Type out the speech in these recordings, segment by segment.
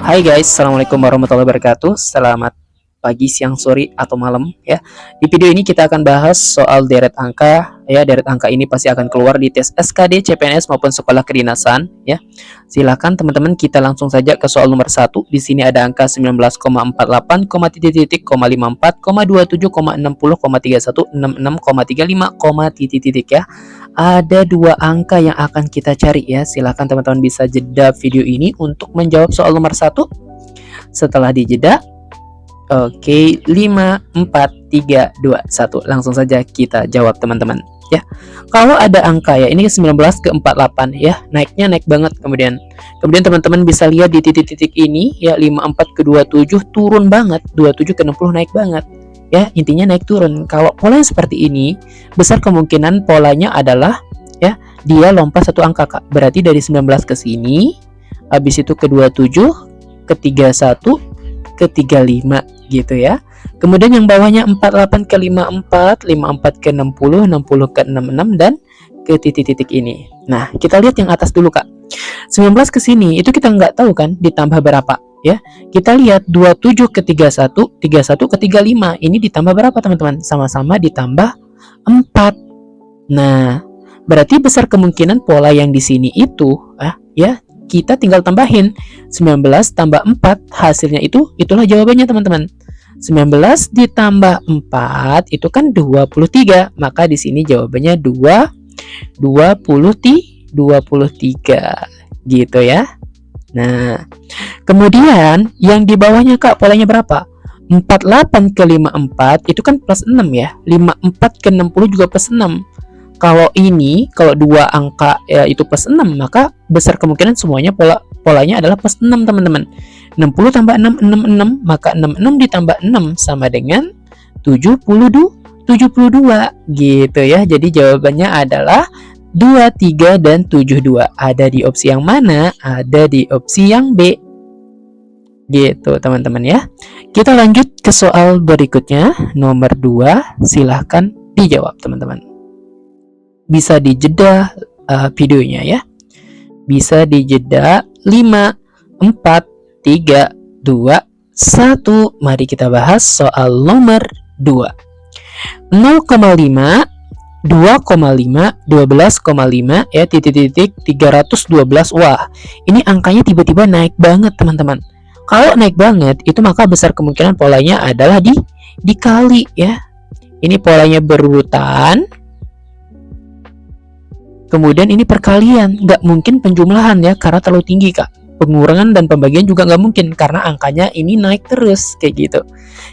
Hai guys, assalamualaikum warahmatullahi wabarakatuh. Selamat pagi, siang, sore, atau malam ya. Di video ini kita akan bahas soal deret angka ya. Deret angka ini pasti akan keluar di tes SKD, CPNS maupun sekolah kedinasan ya. Silakan teman-teman, kita langsung saja ke soal nomor 1. Di sini ada angka 19,48, titik, 54, 27, 60, 31, 66, 35, titik ya. Ada dua angka yang akan kita cari ya. Silakan teman-teman bisa jeda video ini untuk menjawab soal nomor 1. Setelah dijeda, oke, 5, 4, 3, 2, 1. Langsung saja kita jawab teman-teman ya. Kalau ada angka ya, ini 19 ke 48 ya, naiknya naik banget. Kemudian teman-teman bisa lihat di titik-titik ini ya, 54 ke 27 turun banget, 27 ke 60 naik banget. Ya, intinya naik turun. Kalau polanya seperti ini, besar kemungkinan polanya adalah ya, dia lompat satu angka, Kak. Berarti dari 19 ke sini, habis itu ke 27, ke 31, ke 35 gitu ya. Kemudian yang bawahnya 48 ke 54, 54 ke 60, 60 ke 66 dan ke titik-titik ini. Nah, kita lihat yang atas dulu, Kak. 19 ke sini itu kita nggak tahu kan ditambah berapa ya. Kita lihat 27 ke 31, 31 ke 35. Ini ditambah berapa teman-teman? Sama-sama ditambah 4. Nah, berarti besar kemungkinan pola yang di sini itu ya, kita tinggal tambahin 19 tambah 4, hasilnya itulah jawabannya teman-teman. 19 ditambah 4 itu kan 23. Maka di sini jawabannya 23 gitu ya. Nah, kemudian yang di bawahnya, Kak, polanya berapa? 48 ke 54 itu kan plus 6 ya. 54 ke 60 juga plus 6. Kalau dua angka ya, itu plus 6, maka besar kemungkinan semuanya polanya adalah plus 6 teman-teman. 60 tambah 6, 66, maka 66 ditambah 6 sama dengan 72 gitu ya. Jadi jawabannya adalah 23 dan 72. Ada di opsi yang mana? Ada di opsi yang B. Gitu teman-teman ya. Kita lanjut ke soal berikutnya, nomor 2. Silahkan dijawab teman-teman. Bisa dijeda videonya ya. Bisa dijeda 5, 4, 3, 2, 1. Mari kita bahas soal nomor 2. 0,5, 2,5, 12,5 ya, titik-titik 312. Wah, ini angkanya tiba-tiba naik banget teman-teman. Kalau naik banget itu maka besar kemungkinan polanya adalah dikali ya. Ini polanya berurutan. Kemudian ini perkalian, nggak mungkin penjumlahan ya, karena terlalu tinggi, Kak. Pengurangan dan pembagian juga nggak mungkin karena angkanya ini naik terus kayak gitu.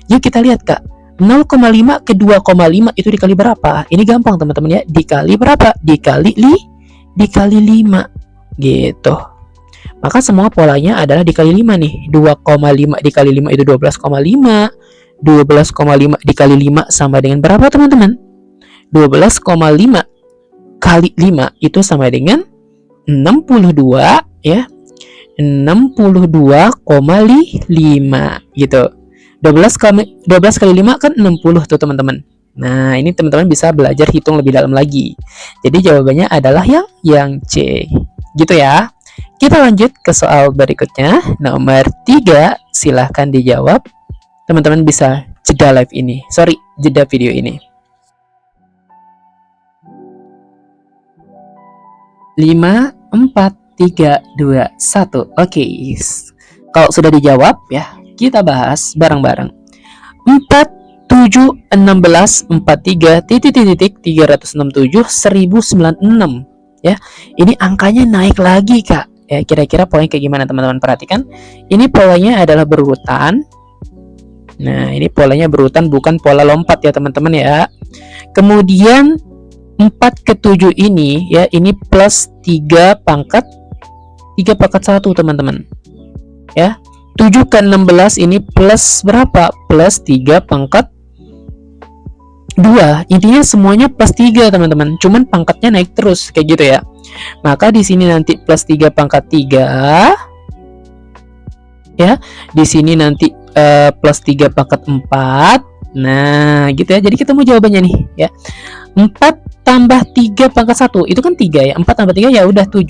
Yuk kita lihat, Kak. 0,5 ke 2,5 itu dikali berapa? Ini gampang teman-teman ya. Dikali berapa? Dikali 5 gitu. Maka semua polanya adalah dikali 5 nih. 2,5 dikali 5 itu 12,5. 12,5 dikali 5 sama dengan berapa teman-teman? 12,5 kali 5 itu sama dengan 62 ya. 62,5 gitu. 12 kali 5 kan 60 tuh teman-teman. Nah, ini teman-teman bisa belajar hitung lebih dalam lagi. Jadi jawabannya adalah yang C. Gitu ya. Kita lanjut ke soal berikutnya, nomor 3. Silahkan dijawab. Teman-teman bisa jeda live ini. Jeda video ini. 5, 4, 3, 2, 1. Oke. Kalau sudah dijawab ya, kita bahas bareng-bareng. 4, 7, 16, 43, titik, 367, 1096 ya. Ini angkanya naik lagi, Kak. Ya, kira-kira polanya kayak gimana teman-teman? Perhatikan. Ini polanya adalah berurutan. Nah, ini polanya berurutan, bukan pola lompat ya teman-teman ya. Kemudian 4 ke 7 ini ya, ini plus 3 pangkat 1 teman-teman ya. 7 ke 16 ini plus berapa? Plus 3 pangkat 2. Intinya semuanya plus 3 teman-teman, cuman pangkatnya naik terus kayak gitu ya. Maka di sini nanti plus 3 pangkat 3 ya. Di sini nanti plus 3 pangkat 4. Nah gitu ya. Jadi ketemu jawabannya nih ya. 4 tambah 3 pangkat 1 itu kan 3 ya. 4 tambah 3 ya udah 7.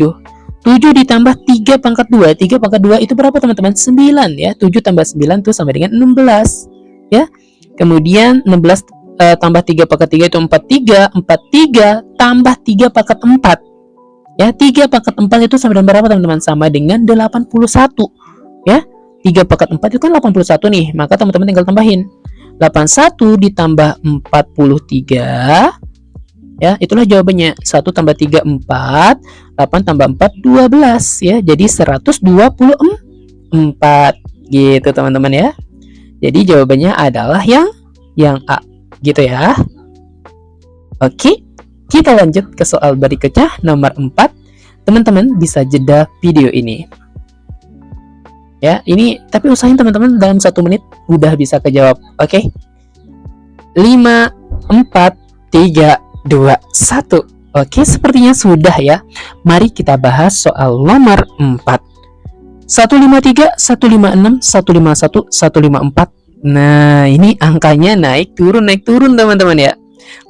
7 ditambah 3 pangkat 2. 3 pangkat 2 itu berapa teman-teman? 9 ya. 7 tambah 9 itu sama dengan 16 ya. Kemudian 16 tambah 3 pangkat 3 itu 43. 43 tambah 3 pangkat 4 ya. 3 pangkat 4 itu sama dengan berapa teman-teman? Sama dengan 81 ya. 3 pangkat 4 itu kan 81 nih. Maka teman-teman tinggal tambahin 81 ditambah 43 ya, itulah jawabannya. 1 tambah 3 4, 8 tambah 4 12 ya. Jadi 124 gitu teman-teman ya. Jadi jawabannya adalah yang A gitu ya. Oke, kita lanjut ke soal berikutnya nomor 4. Teman-teman bisa jeda video ini. Ya, ini tapi usahain teman-teman dalam 1 menit udah bisa kejawab. Oke. 5 4 3 2 1. Oke, sepertinya sudah ya. Mari kita bahas soal nomor 4. 153 156 151 154. Nah, ini angkanya naik turun teman-teman ya.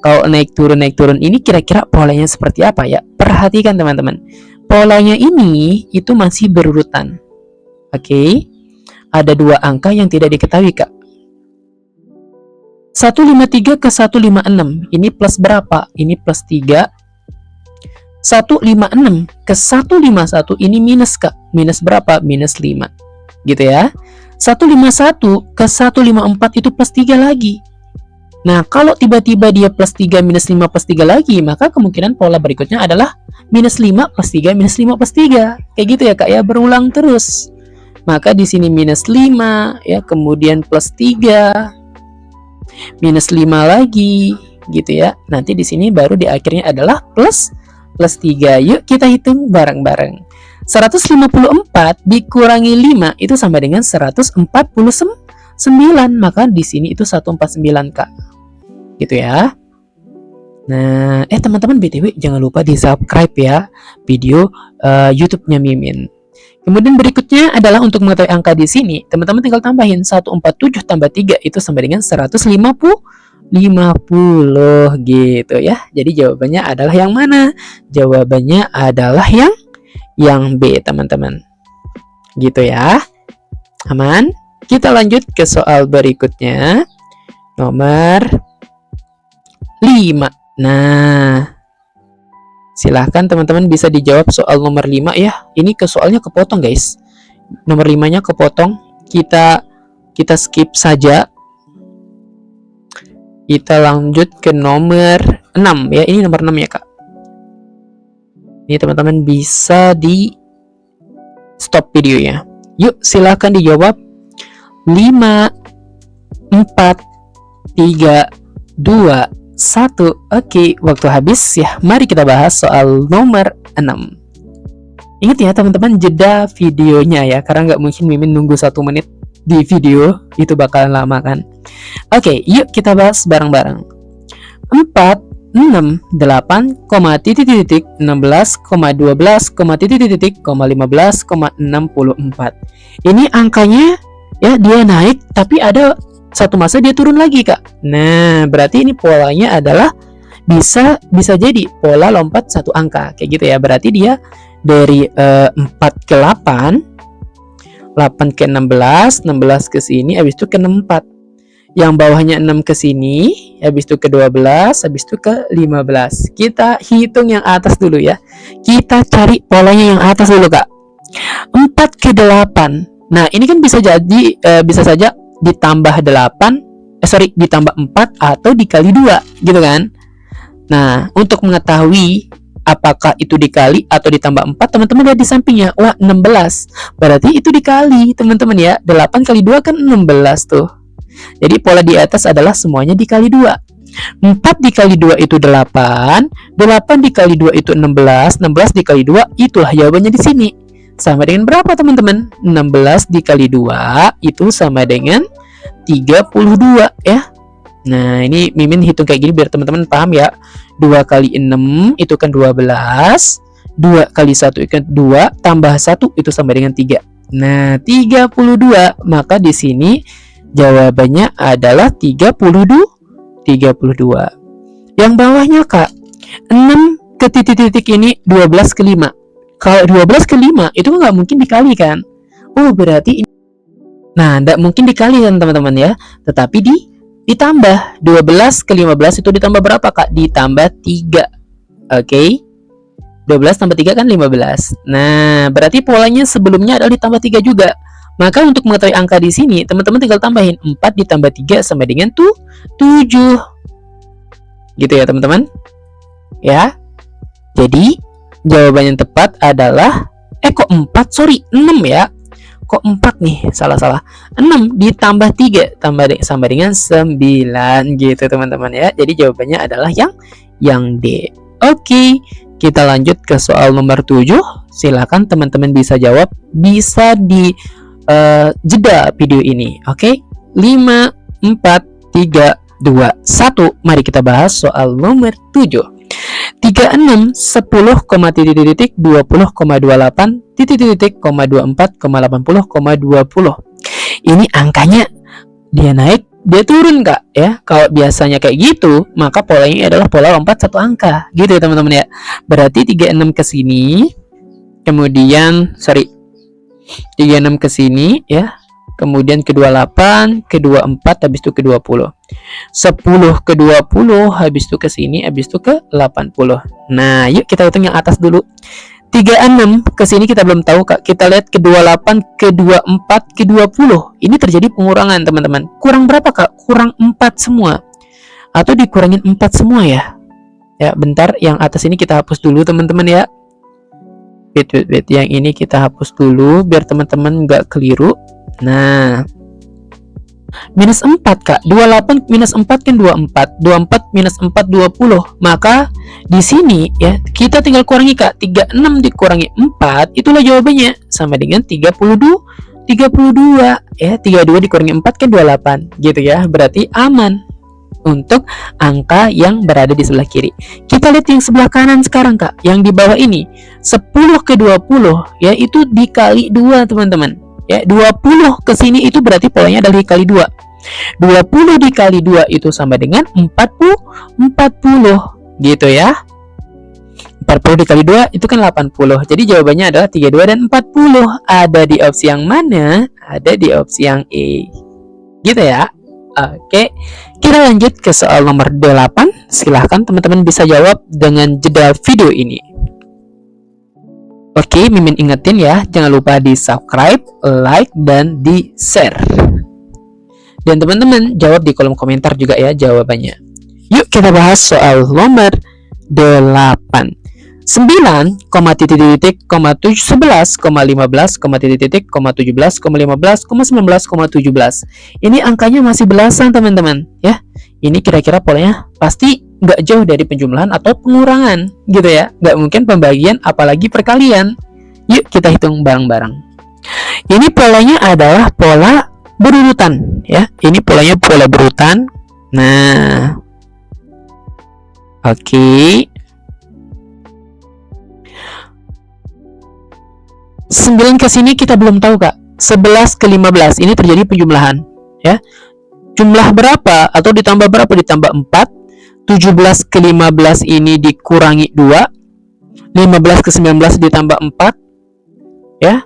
Kalau naik turun ini kira-kira polanya seperti apa ya? Perhatikan teman-teman. Polanya ini itu masih berurutan. Oke. Ada 2 angka yang tidak diketahui, Kak. 153 ke 156. Ini plus berapa? Ini plus 3. 156 ke 151 ini minus, Kak. Minus berapa? Minus 5. Gitu ya. 151 ke 154 itu plus 3 lagi. Nah, kalau tiba-tiba dia plus 3 minus 5 plus 3 lagi, maka kemungkinan pola berikutnya adalah minus 5 plus 3 minus 5 plus 3. Kayak gitu ya, Kak ya, berulang terus. Maka di sini minus 5 ya, kemudian plus 3. Minus 5 lagi gitu ya. Nanti di sini baru di akhirnya adalah plus 3. Yuk kita hitung bareng-bareng. 154 dikurangi 5 itu sama dengan 149. Maka di sini itu 149, Kak. Gitu ya. Nah, teman-teman BTW jangan lupa di-subscribe ya video YouTube-nya Mimin. Kemudian berikutnya adalah untuk mengetahui angka di sini, teman-teman tinggal tambahin 147 tambah 3 itu sama dengan 150 gitu ya. Jadi jawabannya adalah yang mana? Jawabannya adalah yang B, teman-teman. Gitu ya. Aman? Kita lanjut ke soal berikutnya. Nomor 5. Nah, silahkan teman-teman bisa dijawab soal nomor 5 ya. Ini ke soalnya kepotong, guys. Nomor 5-nya kepotong. Kita skip saja. Kita lanjut ke nomor 6 ya. Ini nomor 6 ya, Kak. Ini teman-teman bisa di stop videonya. Yuk, silahkan dijawab. 5 4 3 2 1. Oke, waktu habis ya. Mari kita bahas soal nomor 6. Ingat ya teman-teman, jeda videonya ya, karena nggak mungkin Mimin nunggu 1 menit di video, itu bakalan lama kan. Oke, yuk kita bahas bareng-bareng. 4 6 8, titik 16, 12, titik 15,64. Ini angkanya ya dia naik, tapi ada satu masa dia turun lagi, Kak. Nah, berarti ini polanya adalah bisa jadi pola lompat 1 angka kayak gitu ya. Berarti dia dari 4 ke 8, 8 ke 16, 16 ke sini, habis itu ke 64. Yang bawahnya 6 ke sini, habis itu ke 12, habis itu ke 15. Kita hitung yang atas dulu ya. Kita cari polanya yang atas dulu, Kak. 4 ke 8. Nah, ini kan bisa saja ditambah 8, ditambah 4 atau dikali 2, gitu kan. Nah, untuk mengetahui apakah itu dikali atau ditambah 4, teman-teman lihat di sampingnya. Wah, 16. Berarti itu dikali, teman-teman ya. 8 kali 2 kan 16 tuh. Jadi pola di atas adalah semuanya dikali 2. 4 dikali 2 itu 8, 8 dikali 2 itu 16, 16 dikali 2 itulah jawabannya di sini. Sama dengan berapa, teman-teman? 16 dikali 2 itu sama dengan 32 ya. Nah, ini Mimin hitung kayak gini biar teman-teman paham ya. 2 kali 6 itu kan 12, 2 kali 1 itu kan 2, tambah 1 itu sama dengan 3. Nah, 32. Maka di sini jawabannya adalah 32. Yang bawahnya, Kak, 6 ke titik-titik ini 12 ke 5. Kalau 12 ke 5 itu nggak mungkin dikalikan. Oh, berarti ini. Nah, nggak mungkin dikali kan teman-teman ya. Tetapi ditambah. 12 ke 15 itu ditambah berapa, Kak? Ditambah 3. Oke. 12 tambah 3 kan 15. Nah, berarti polanya sebelumnya adalah ditambah 3 juga. Maka untuk mengetahui angka di sini, teman-teman tinggal tambahin 4 ditambah 3 sama dengan 7. Gitu ya, teman-teman. Ya. Jadi, jawaban yang tepat adalah kok 4, sorry, 6 ya. Kok 4 nih? Salah. 6 ditambah 3 sama dengan 9 gitu, teman-teman ya. Jadi jawabannya adalah yang D. Oke, kita lanjut ke soal nomor 7. Silakan teman-teman bisa jawab, bisa di jeda video ini. Oke? 5 4 3 2 1. Mari kita bahas soal nomor 7. 36 10, 20,28 24,80,20. Ini angkanya dia naik, dia turun, Kak ya. Kalau biasanya kayak gitu, maka polanya adalah pola lompat satu angka. Gitu ya, teman-teman ya. Berarti 36 ke sini, kemudian 36 ke sini ya. Kemudian ke 28, ke 24, habis itu ke 20. 10 ke 20, habis itu ke sini, habis itu ke 80. Nah, yuk kita hitung yang atas dulu. 36 ke sini kita belum tahu, Kak. Kita lihat ke 28, ke 24, ke 20. Ini terjadi pengurangan, teman-teman. Kurang berapa, Kak? Kurang 4 semua. Atau dikurangin 4 semua ya. Ya, bentar, yang atas ini kita hapus dulu, teman-teman ya. Wait. Yang ini kita hapus dulu biar teman-teman nggak keliru. Nah, minus 4, Kak. 28 minus 4 kan 24. 24 minus 4 20. Maka di sini ya, kita tinggal kurangi, Kak. 36 dikurangi 4, itulah jawabannya. Sama dengan 32 ya. 32 dikurangi 4 kan 28 gitu ya. Berarti aman untuk angka yang berada di sebelah kiri. Kita lihat yang sebelah kanan sekarang, Kak. Yang di bawah ini 10 ke 20 ya, itu dikali 2, teman-teman. Ya, 20 ke sini itu berarti polanya adalah dikali 2. 20 dikali 2 itu sama dengan 40 gitu ya. 40 dikali 2 itu kan 80. Jadi jawabannya adalah 32 dan 40. Ada di opsi yang mana? Ada di opsi yang E. Gitu ya. Oke. Kita lanjut ke soal nomor 8. Silahkan teman-teman bisa jawab dengan jeda video ini. Oke, Mimin ingetin ya, jangan lupa di subscribe, like, dan di share. Dan teman-teman jawab di kolom komentar juga ya jawabannya. Yuk kita bahas soal nomor 8. 9, 11,15, 19,17. Ini angkanya masih belasan, teman-teman ya. Ini kira-kira polanya pasti nggak jauh dari penjumlahan atau pengurangan gitu ya. Nggak mungkin pembagian apalagi perkalian. Yuk kita hitung bareng-bareng. Ini polanya adalah pola berurutan ya. Ini polanya pola berurutan. Nah, oke. 9 ke sini kita belum tahu, Kak. 11 ke 15 ini terjadi penjumlahan ya. Jumlah berapa atau ditambah berapa? Ditambah 4. 17 ke 15 ini dikurangi 2. 15 ke 19 ditambah 4 ya.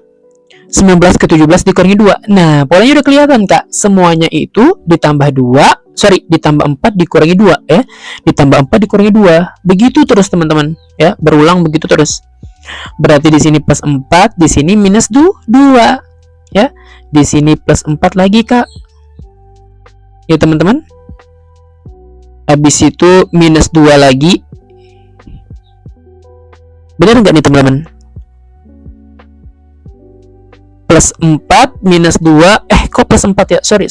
19 ke 17 dikurangi 2. Nah, polanya udah kelihatan, Kak. Semuanya itu ditambah 2, ditambah 4 dikurangi 2 ya. Ditambah 4 dikurangi 2. Begitu terus, teman-teman ya, berulang begitu terus. Berarti di sini plus 4, di sini minus 2 ya. Di sini plus 4 lagi, Kak. Ya, teman-teman. Habis itu minus 2 lagi. Benar nggak nih, teman-teman? Plus 4 minus 2. Kok plus 4 ya? Sorry.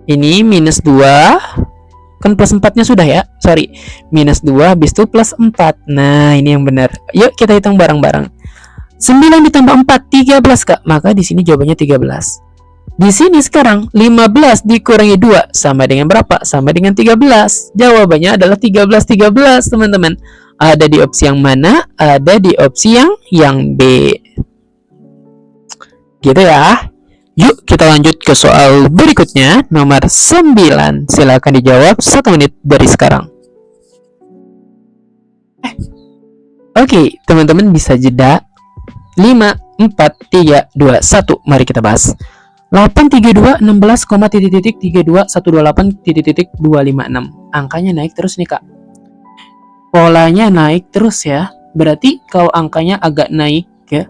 Ini minus 2. Kan plus 4-nya sudah ya. Minus 2 habis itu plus 4. Nah, ini yang benar. Yuk kita hitung bareng-bareng. 9 ditambah 4, 13, Kak. Maka di sini jawabannya 13. Di sini sekarang 15 dikurangi 2 sama dengan berapa? Sama dengan 13. Jawabannya adalah 13, teman-teman. Ada di opsi yang mana? Ada di opsi yang B. Gitu ya. Yuk kita lanjut ke soal berikutnya, nomor 9. Silakan dijawab 1 menit dari sekarang. Oke, teman-teman bisa jeda. 5, 4, 3, 2, 1. Mari kita bahas. 832 16, titik 32 128 titik 256. Angkanya naik terus nih, Kak. Polanya naik terus ya. Berarti kalau angkanya agak naik ya,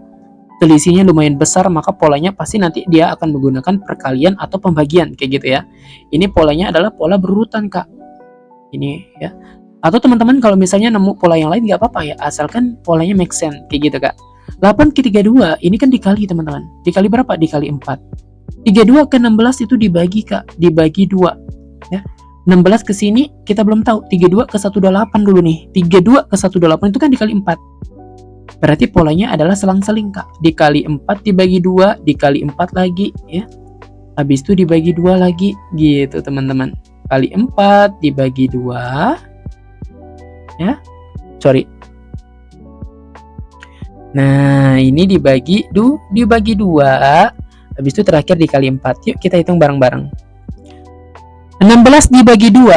selisihnya lumayan besar, maka polanya pasti nanti dia akan menggunakan perkalian atau pembagian kayak gitu ya. Ini polanya adalah pola berurutan, Kak. Ini ya. Atau teman-teman kalau misalnya nemu pola yang lain nggak apa-apa ya, asalkan polanya make sense kayak gitu, Kak. 8 ke 32 ini kan dikali, teman-teman. Dikali berapa? Dikali 4. 32 ke 16 itu dibagi, Kak. Dibagi 2 ya. 16 ke sini kita belum tahu. 32 ke 128 dulu nih. 32 ke 128 itu kan dikali 4. Berarti polanya adalah selang-seling, Kak. Dikali 4 dibagi 2, dikali 4 lagi ya. Habis itu dibagi 2 lagi gitu, teman-teman. Kali 4 dibagi 2 ya. Sorry. Nah, ini dibagi 2. Habis itu terakhir dikali 4. Yuk kita hitung bareng-bareng. 16 dibagi 2.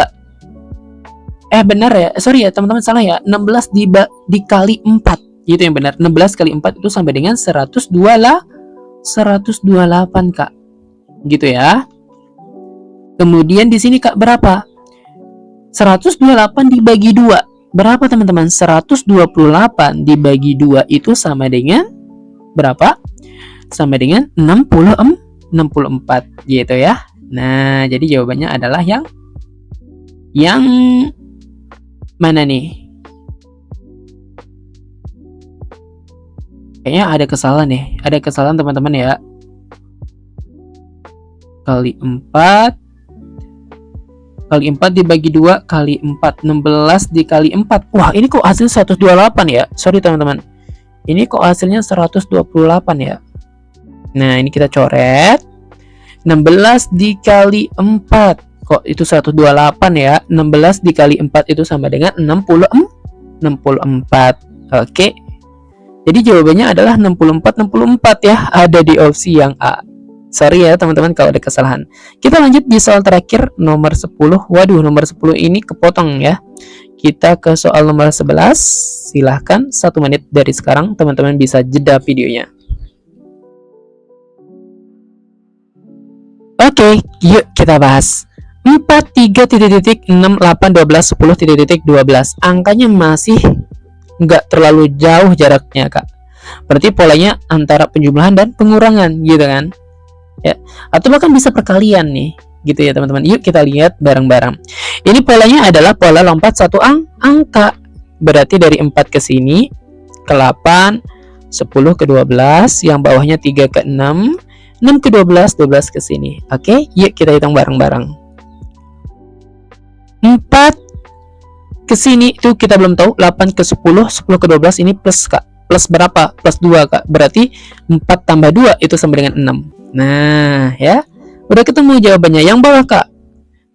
Benar ya. Sorry ya, teman-teman, salah ya. 16 dikali 4. Itu yang benar. 16 kali 4 itu sama dengan 128, Kak. Gitu ya. Kemudian di sini, Kak, berapa? 128 dibagi 2. Berapa, teman-teman? 128 dibagi 2 itu sama dengan berapa? Sama dengan 64 gitu ya. Nah, jadi jawabannya adalah yang mana nih? Kayaknya ada kesalahan nih. Ada kesalahan, teman-teman ya. Kali 4 dibagi 2 kali 4. 16 dikali 4. Wah, ini kok hasil 128 ya? Sorry, teman-teman. Ini kok hasilnya 128 ya? Nah, ini kita coret. 16 dikali 4. Kok itu 128 ya? 16 dikali 4 itu sama dengan 64. Oke. Jadi jawabannya adalah 64 ya. Ada di opsi yang A. Sorry ya, teman-teman, kalau ada kesalahan. Kita lanjut di soal terakhir, nomor 10. Waduh, nomor 10 ini kepotong ya. Kita ke soal nomor 11. Silahkan 1 menit dari sekarang teman-teman bisa jeda videonya. Oke, yuk kita bahas. 4, 3, titik, 6, 8, 12, 10, titik, 12. Angkanya masih nggak terlalu jauh jaraknya, Kak. Berarti polanya antara penjumlahan dan pengurangan gitu kan ya, atau bahkan bisa perkalian nih gitu ya, teman-teman. Yuk kita lihat bareng-bareng. Ini polanya adalah pola lompat satu angka. Berarti dari 4 ke sini ke 8, 10 ke 12, yang bawahnya 3 ke 6, 6 ke 12, 12 ke sini. Oke, yuk kita hitung bareng-bareng. 4 ke sini itu kita belum tahu. 8 ke 10, 10 ke 12 ini plus, Kak. Plus berapa? Plus 2, Kak. Berarti 4 tambah 2 itu sama dengan 6. Nah, ya. Udah ketemu jawabannya. Yang bawah, Kak.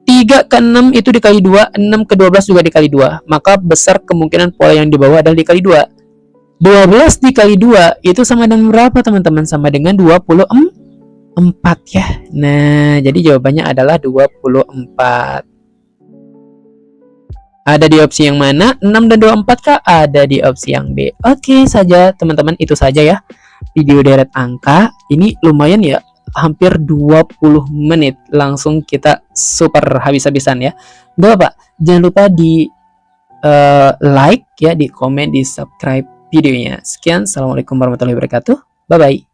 3 ke 6 itu dikali 2, 6 ke 12 juga dikali 2. Maka besar kemungkinan pola yang di bawah adalah dikali 2. 12 dikali 2 itu sama dengan berapa, teman-teman? Sama dengan 24 ya. Nah, jadi jawabannya adalah 24. Ada di opsi yang mana? 6 dan 24, Kak? Ada di opsi yang B. Oke saja, teman-teman, itu saja ya video deret angka. Ini lumayan ya, hampir 20 menit. Langsung kita super habis-habisan ya. Gak apa, jangan lupa di like ya, di komen, di subscribe videonya. Sekian, assalamualaikum warahmatullahi wabarakatuh. Bye-bye.